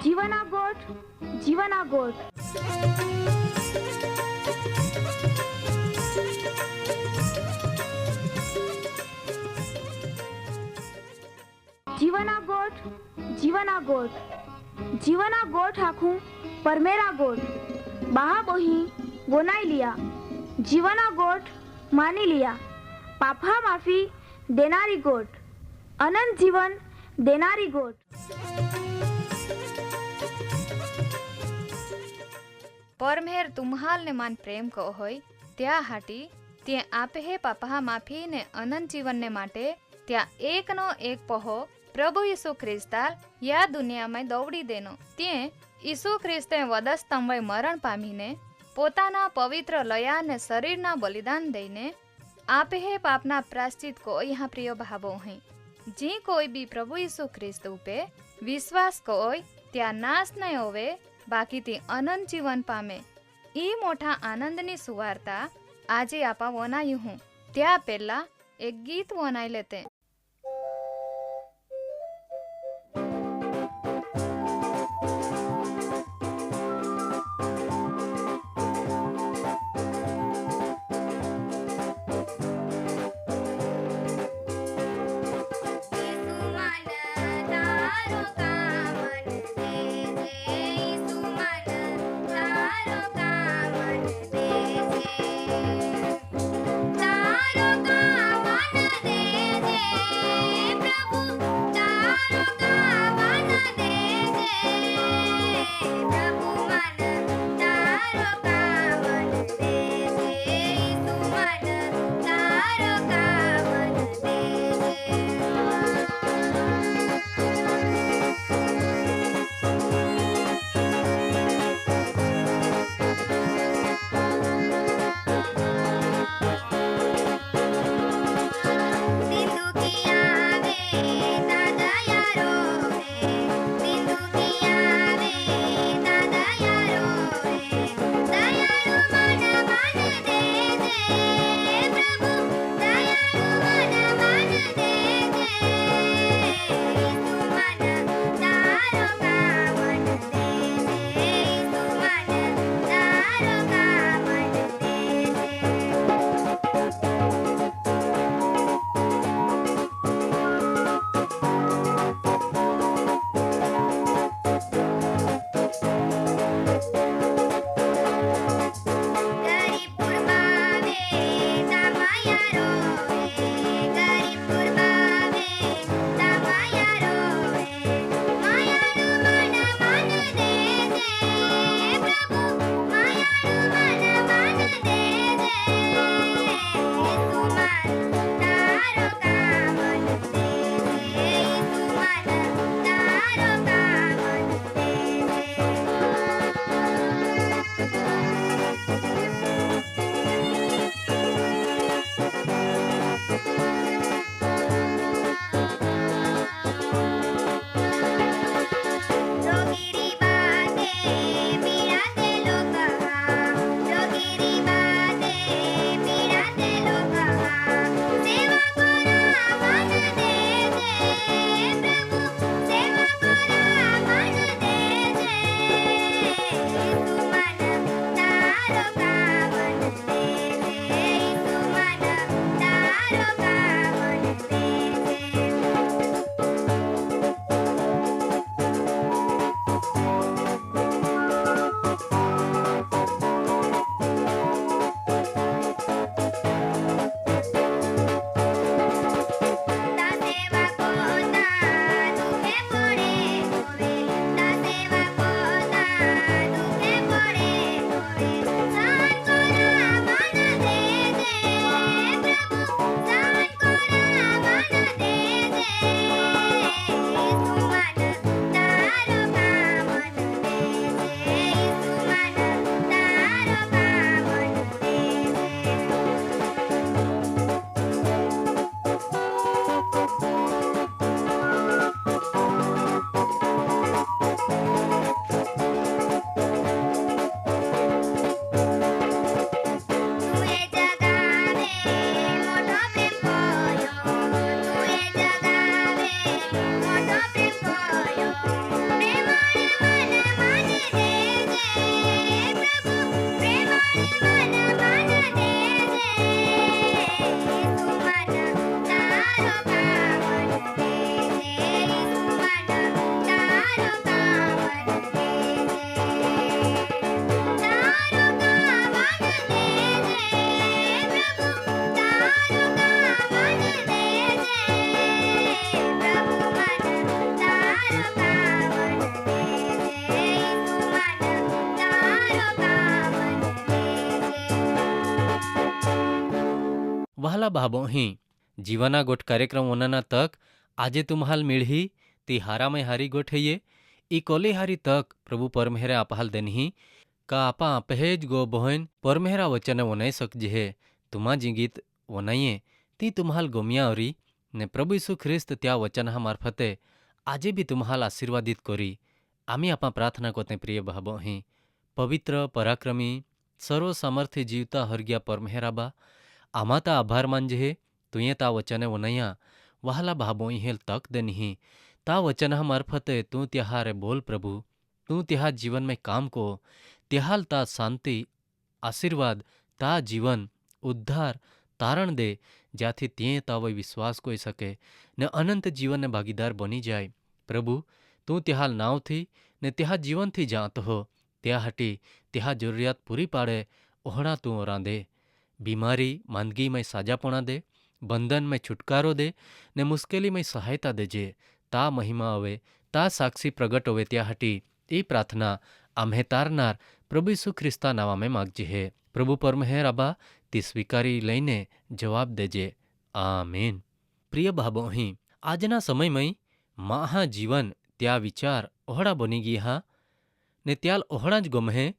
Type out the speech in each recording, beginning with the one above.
જીવના ગોઠ જીવના ગોઠ જીવના ગોઠ જીવના ગોઠ જીવના ગોઠ આખું પરમેરા ગોઠ બહા બોહી ગોનાઈ लिया जीवना गोठ मानी लिया पापा माफी देनारी गोठ अनंत जीवन देनारी गोठ। परमेर तुम्हाल ने मान प्रेम को होय त्या हाटी ते आपे हे पापा माफी ने अनंत जीवन ने माटे त्या एक नो एक पहो प्रभु यीशु ख्रिस्ताल या दुनिया में दौड़ी देनो ते यीशु ख्रिस्ते वधस्तंभे मरण पामीने પોતાના પવિત્ર લયા ને શરીરના બલિદાન દઈને આપે હે પાપના પ્રાશ્ચિત को यहाँ प्रिय भावो हैं जी कोई भी प्रभु यीशु ख्रिस्त पे विश्वास कोई त्या नाश नहीं होवे बाकी ती अनंत जीवन पामे ई मोठा आनंदनी सुवार्ता आजे आपा वनायु हूँ त्या पहला एक गीत वनाई लेते। तारो का मन दे વહાલા ભાબોહીં જીવાના ગોઠ કાર્યક્રમ ઓનાના તક આજે તુમ્હાલ મીળહી તી હારામય હારી ગોઠઈએ ઈ કોલી હારી તક પ્રભુ પરમેહરે આપહાલ દેનહી કા આપા આપહેજ ગો બહોન પરમેહરા વચને વનાઈ શકજે તુમા જીંગીત વનાઈએ તી તુમ્હાલ ગમ્યા ઓરી ને પ્રભુ ઈસુ ખ્રિસ્ત त्या वचनहा मार्फते આજે બી તુમ્હાલ આશીર્વાદિત કરી આમી આપા પ્રાર્થના કોતે પ્રિય ભાબોહીં પવિત્ર પરાક્રમી સર્વ સામર્થ્ય જીવતા હરગ્યા પરમેહરાબા આમાતા આભાર માનજે તુંએ તા વચને વનૈયા વહાલા ભાબોઈ હેલ તક દેનહી તા વચનहा મારફતે તું ત્યાહારે બોલ પ્રભુ તું ત્યાहा જીવન में काम को ત્યાહાલ તા શાંતિ આશીર્વાદ તા જીવન ઉદ્ધાર તારણ દે જ્યાંથી ત્યાં તાવય વિશ્વાસ કોઈ શકે ને અનંત જીવનને ભાગીદાર બની જાય પ્રભુ તું ત્યાહાલ નાવથી ને ત્યાहा જીવનથી જાત હો ત્યાં હટી ત્યાहा જરૂરિયાત પૂરી પાડે ઓહણા તું રાંધે બીમારી માંદગીમય સાજાપણા દે બંધનમય છુટકારો દે ને મુશ્કેલીમય સહાયતા દેજે તા મહિમા હવે તા સાક્ષી પ્રગટ હવે ત્યાં હટી એ પ્રાર્થના આમ્હે તારનાર પ્રભુ ઈસુ ખ્રિસ્તા નાવામે માગજે હે પ્રભુ પરમેહર આબા તે સ્વીકારી લઈને જવાબ દેજે આમીન પ્રિય ભાબોહીં આજના સમયમય માહા જીવન ત્યાં વિચાર ઓહડા બની ગઈ હા ને ત્યાલ ઓહડા જ ગમે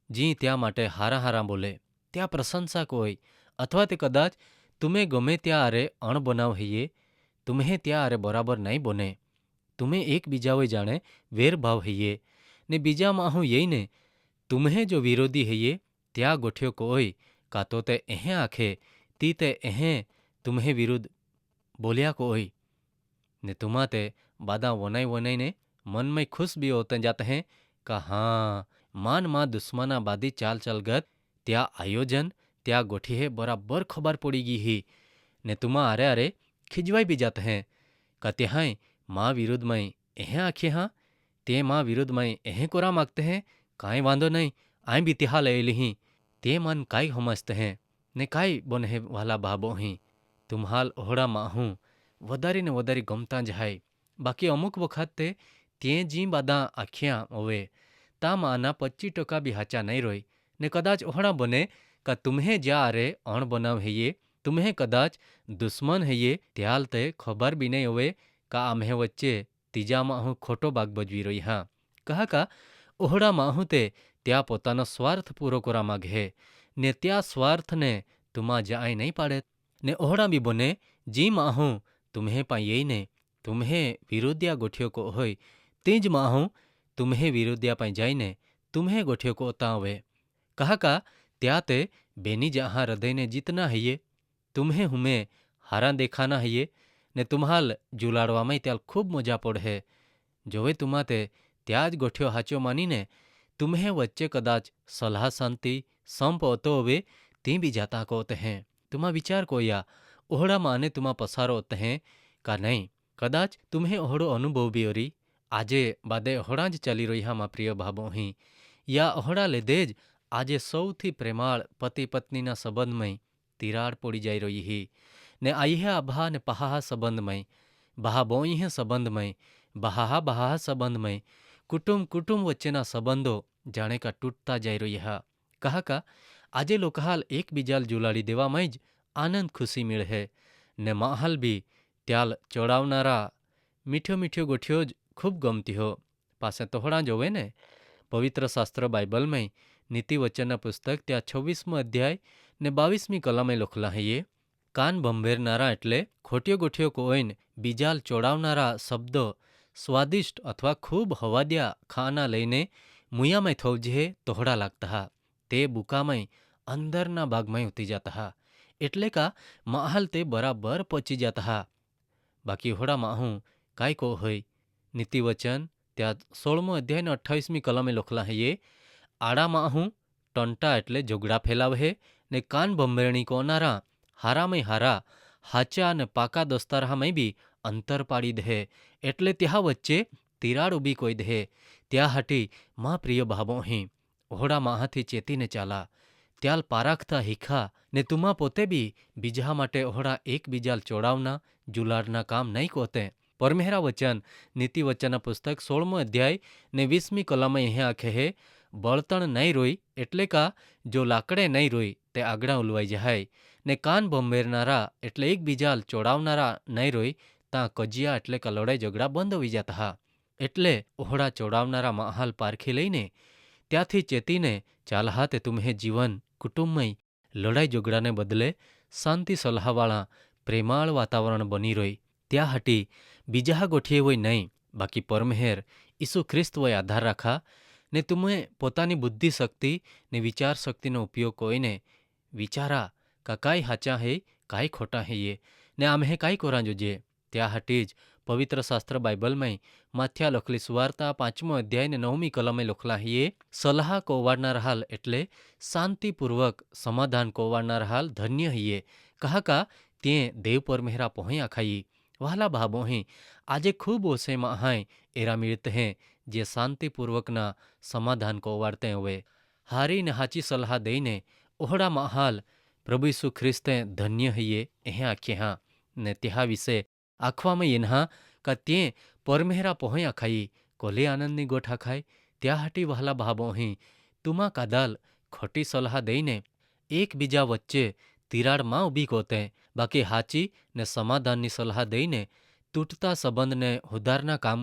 જી ત્યાં માટે હારા હારા બોલે ત્યાં પ્રશંસા કોઈ અથવા તે કદાચ તુમે ગમે ત્યાં અરે અણ બનાવ હૈયે તુમ્હે ત્યાં અરે બરાબર નહીં બને તુમે એકબીજા હોય જાણે વેરભાવ હૈયે ને બીજામાં હું યઈને તુમ્હે જો વિરોધી હૈયે ત્યાં ગોઠ્યો કોઈ કાં તો તે એહે આંખે તી તે એહે તુમ્હે વિરુદ્ધ બોલ્યા કોઈ ને તુમા તે બાદા વનાઈ વનાઈને મનમય ખુશ બી હોતે જાતે हैं का हाँ मान माँ दुश्मना बादी चाल चलगत ત્યાં આયોજન ત્યાં ગોઠી હે બરાબર ખબર પડી ગઈ હી ને તુમા આરે આરે ખીજવાઈ બી જાત हैं का ત્યાંય माँ વિરુદ્ધમય એહે આંખે હા તે माँ વિરુદ્ધમય એહે કોરા માગતે हैं કાંઈ વાંધો નહીં આઈ બી ત્યાં લઈ લીહી તે મન કાંઈ સમજતે हैं ને કાંઈ બને હે વાલા ભાબોહીં તુમ્હાલ ઓહડામાં હું વધારીને વધારી ગમતા જાય બાકી અમુક વખત તે ત્યાં જી બાદા આખ્યા હવે તા માના 25% બી હાચા નહીં રોય ને કદાચ ઓહડા બને કા તુમ્હે જ્યાં અરે અણ બનાવ હૈયે તુમ્હે કદાચ દુશ્મન હૈયે ત્યાલ તે ખબર બી નહીં હવે કા આમ્હે વચ્ચે ત્રીજામાં હું ખોટો ભાગ ભજવી રહી હા કહા કા ઓહડામાં હું તે ત્યાં પોતાનો સ્વાર્થ પૂરો કરવા માગે ને ત્યાં સ્વાર્થને તુમા જાય નહીં પાડે ને ઓહડા બી બને જી માહું તુમ્હે પાઈને તુમ્હે વિરોધ્યા ગોઠ્યો કો હોય તે જ માહું તુમ્હે વિરોધ્યા પાઈ જઈને તુમ્હે ગોઠ્યો કો તાં હવે કહા કા ત્યાં તે બેની જहाँ હૃદયને જીતના હૈયે તુમ્હે હુમે હારા દેખાના હૈયે ને તુમ્હાલ જુલાડવામાં ત્યાં ખૂબ મજા પડે જોવે તુમા તે ત્યાં જ ગોઠ્યો હાચો માનીને તુમ્હે વચ્ચે કદાચ સલાહ શાંતિ સંપ હોતો હવે તે બી જાતા કોતે हैं તુમા વિચાર કોયા ઓહડામાં આને તુમા પસારો હોતે हैं કા નહીં કદાચ તુમ્હે ઓહડો અનુભવ બી ઓરી આજે બાદે ઓહડા જ ચાલી રહી હા મા પ્રિય ભાબોહીં યા ઓહડા લીધે જ આજે સૌથી પ્રેમાળ પતિ પત્નીના સંબંધમય તિરાડ પડી જઈ રહી હી ને આઈએ આભા ને પહાહા સંબંધમય બહાબોઈએ સંબંધમય બહાહા સંબંધમય કુટુંબ વચ્ચેના સંબંધો જાણે કા તૂટતા જઈ રહ્યા કહા કા આજે લોકાહાલ એકબીજાલ જુલાડી દેવામાં જ આનંદ ખુશી મેળહે ને માહાલ બી ત્યાલ ચોડાવનારા મીઠ્યો ગોઠ્યો જ ખૂબ ગમતી હો પાસે તોહડા જોવે ને પવિત્ર શાસ્ત્ર બાઇબલમાં નીતિવચનના પુસ્તક ત્યાં 26મો અધ્યાય ને 22મી કલમે લખલા હૈયે કાન ભંભેરનારા એટલે ખોટ્યો ગોઠ્યો કોઈને બીજાલ ચોડાવનારા શબ્દો સ્વાદિષ્ટ અથવા ખૂબ હવાદ્યા ખાના લઈને મુયામાં થવજે તોહડા લાગતા હા તે બુકામાં અંદરના ભાગમાં ઉતી જતા હા એટલે કા માહાલ તે બરાબર પહોંચી જતા હા બાકી હોડામાં હું કાંઈ કો હોય નીતિવચન ત્યાં 16મો અધ્યાયને 28મી કલમે લખલા હૈયે આડામાં હું ટંટા એટલે જોગડા ફેલાવે ને કાન ભંભેરણી કોનારા હારામય હારા હાચા અને પાકા દસ્તારામાં બી અંતર પાડી દે એટલે ત્યાં વચ્ચે તિરાડ ઊભી કોઈ દે ત્યાં હટી મા પ્રિય ભાબોહીં ઓહડા માહાથી ચેતીને ચાલા ત્યાલ પારાખતા હીખા ને તુમા પોતે બી બીજા માટે ઓહડા એકબીજાલ ચોડાવના જુલાડના કામ નહીં કોતે પરમેહરા વચન નીતિવચનના પુસ્તક 16મો અધ્યાય ને 20મી કલમે અહીં આખે હે બળતણ નહીં રોઈ એટલે કા જો લાકડે નહીં રોઈ તે આગળ ઉલવાઈ જાય ને કાન બંબેરનારા એટલે એકબીજા ચોડાવનારા નહીં રોય ત્યાં કજિયા એટલે કે લડાઈ ઝઘડા બંધ હોઈ જતા હા. એટલે ઓહડા ચોડાવનારા માહાલ પારખી લઈને ત્યાંથી ચેતીને ચાલહા તે તુમ્હે જીવન કુટુંબમય લડાઈ ઝઘડાને બદલે શાંતિ સલાહવાળા પ્રેમાળ વાતાવરણ બની રોય ત્યાં હટી બીજા ગોઠીએ હોય નહીં, બાકી પરમેહેર ઈસુ ખ્રિસ્ત વય આધાર રાખા ને તુમે પોતાની બુદ્ધિ શક્તિ ને વિચાર શક્તિનો ઉપયોગ કોઈને વિચારા કા કાંઈ હાચા હે કાંઈ ખોટા હૈયે ને આમહે કાંઈ કોરા જોજે. ત્યાં હટી જ પવિત્ર શાસ્ત્ર બાઇબલમાં માથ્યા લખલી સુવાર્તા 5મો અધ્યાય ને 9મી કલમે લખલા હૈયે સલાહ કોવાડનાર હાલ એટલે શાંતિપૂર્વક સમાધાન કોવાડનાર હાલ ધન્ય હૈયે કહા કા તે દેવ પરમેહરા પહોંયા ખાઈ. વહાલા ભાબોહી આજે ખૂબ ઓછેમાં હાય એરા મિળતે હે જે શાંતિપૂર્વકના સમાધાન કોવાડતે હવે હારી ને હાચી સલાહ દઈને ઓહડામાં હાલ પ્રભુ ઈસુ ખ્રિસ્તે ધન્ય હૈયે એહે આખે હા ને ત્યાં વિશે આખવામાં એનહા કા તે પરમેહરા પહોંયા ખાઈ કોલે આનંદની ગોઠા ખાય. ત્યાં હાટી વહાલા ભાબો અહીં તુમા કાદાલ ખોટી સલાહ દઈને એકબીજા વચ્ચે તિરાડમાં ઊભી કોતે, બાકી હાચી ને સમાધાનની સલાહ દઈને તૂટતા સંબંધને હુધારના કામ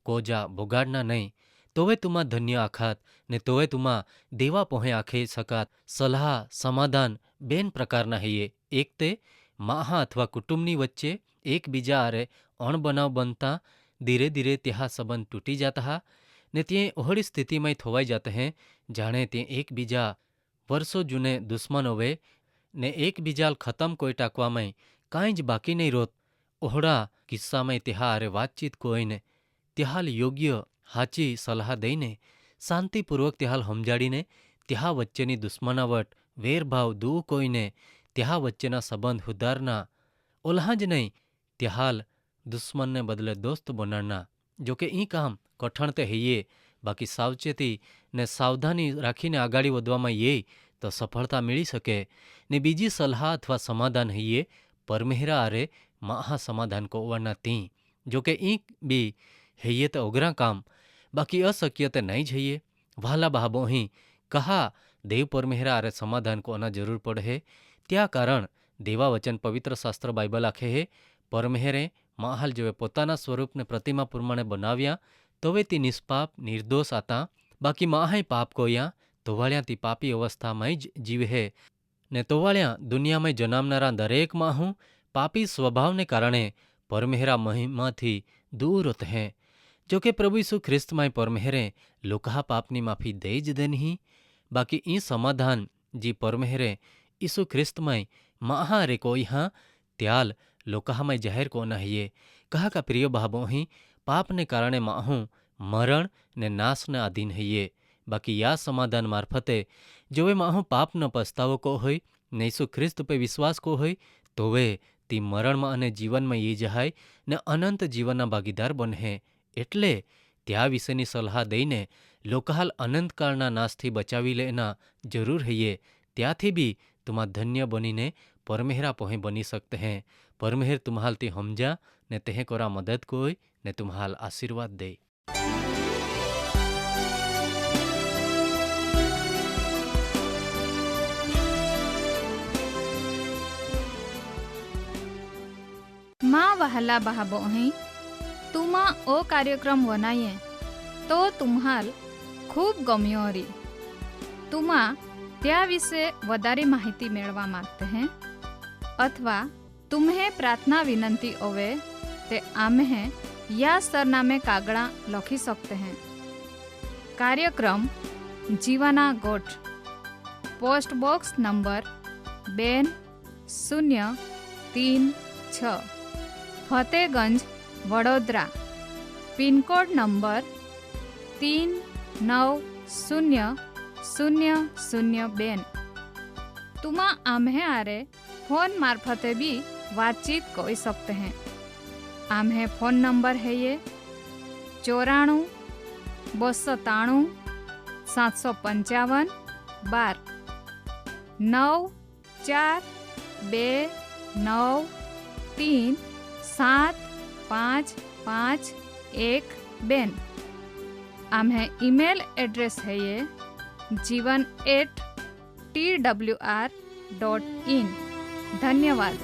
કોજા બગાડના નહીં. તોવે તુમા ધન્ય આખાત ને તોવે તુમા દેવા પહોંય આખે સકાત. સલાહ સમાધાન બેન પ્રકારના હૈયે. એક તે માહા અથવા કુટુંબની વચ્ચે એકબીજા આરે અણબનાવ બનતા ધીરે ધીરે ત્યાં સંબંધ તૂટી જતા હા ને ત્યાં ઓહળી સ્થિતિમાં થોવાઈ જતા હે જાણે તે એકબીજા વર્ષો જૂને દુશ્મન હોવે ને એકબીજા ખતમ કોઈ ટાંકવામાં કાંઈ જ બાકી નહીં રોત. ઓહડા કિસ્સામાં ત્યાં આરે વાતચીત કોઈને ત્યાં યોગ્ય હાચી સલાહ દઈને શાંતિપૂર્વક ત્યાં સમજાડીને ત્યાં વચ્ચેની દુશ્મનાવટ વેરભાવ દૂ કોઈને ત્યાં વચ્ચેના સંબંધ સુધારના ઓલ્હાં જ નહીં ત્યાં દુશ્મનને બદલે દોસ્ત બનાડના. જોકે ઈ કામ કઠણ તે હૈયે, બાકી સાવચેતી ને સાવધાની રાખીને આગાડી વધવામાં યે તો સફળતા મેળવી શકે. ને બીજી સલાહ અથવા સમાધાન હૈયે પરમેહરા આરે મહા સમાધાન કોવાના તી. જોકે ઈ બી હૈયે તો ઓગરા કામ, બાકી અશક્ય તે નહીં જ હૈયે. વહાલા બાબો અહીં કહા દેવ પરમેહરા આરે સમાધાન કોના જરૂર પડે ત્યાં કારણ દેવા વચન પવિત્ર શાસ્ત્ર બાઇબલ આખે હે પરમેહરે માહાલ જેવે પોતાના સ્વરૂપને પ્રતિમા પ્રમાણે બનાવ્યા તોવે તે નિષ્પાપ નિર્દોષ આતા, બાકી માહાય પાપ કોયા તોવાળ્યા તી પાપી અવસ્થામાં જ જીવે હે ને તોવાળ્યા દુનિયામાં જન્મનારા દરેક માહું પાપી સ્વભાવને કારણે પરમેહરા મહિમાથી દૂર હે. જોકે પ્રભુ ઈસુ ખ્રિસ્તમાં પરમેહરે લોકા પાપની માફી દે જ દે નહીં, બાકી ઈ સમાધાન જી પરમેહરે ઈસુ ખ્રિસ્તમાં માહારે કોઈ હા ત્યાલ લોકામાં જાહેર કોના હૈયે. કહા કા પ્રિય ભાબો અહીં પાપને કારણે માહું મરણ ને નાશને આધીન હૈયે, બાકી યા સમાધાન મારફતે જોવે માહું પાપનો પસ્તાવો કો હોય ને ઈસુ ખ્રિસ્ત પે વિશ્વાસ કો હોય તોવે તી મરણમાં અને જીવનમાં ઈ જહાય ને અનંત જીવનના ભાગીદાર બને. એટલે ત્યાં વિશેની સલાહ દઈને લોકાલ અનંતકાળના નાશથી બચાવી લેના જરૂર હૈયે. ત્યાંથી બી તુમા ધન્ય બનીને પરમેહરા પહોંચ બની सकते हैं. પરમેહર તુમ્હાલથી સમજા ને તેહે કોરા મદદ કોઈ ને તુમ્હાલ આશીર્વાદ દે. માં વહાલા બહાબો અહીં તુમા ઓ કાર્યક્રમ વનાઈએ તો તુમ્હાલ ખૂબ ગમ્યો હરી. તુમા त्या विषे वधारे माहिती मेळवा मागते हैं अथवा तुम्हें प्रार्थना विनंती होवे ते आम्हे या सरनामे कागड़ा लखी सकते हैं. कार्यक्रम जीवाना गोठ, post box number 2036 Fatehganj Vadodara, pincode number 390002. तुमा आम्हे आरे फोन मार्फते भी बातचीत कर सकते हैं. आम्हे फोन नंबर है ये 94 293 755 12 9429375512. आम्हे ईमेल एड्रेस है ये जीवन@twr.in. धन्यवाद।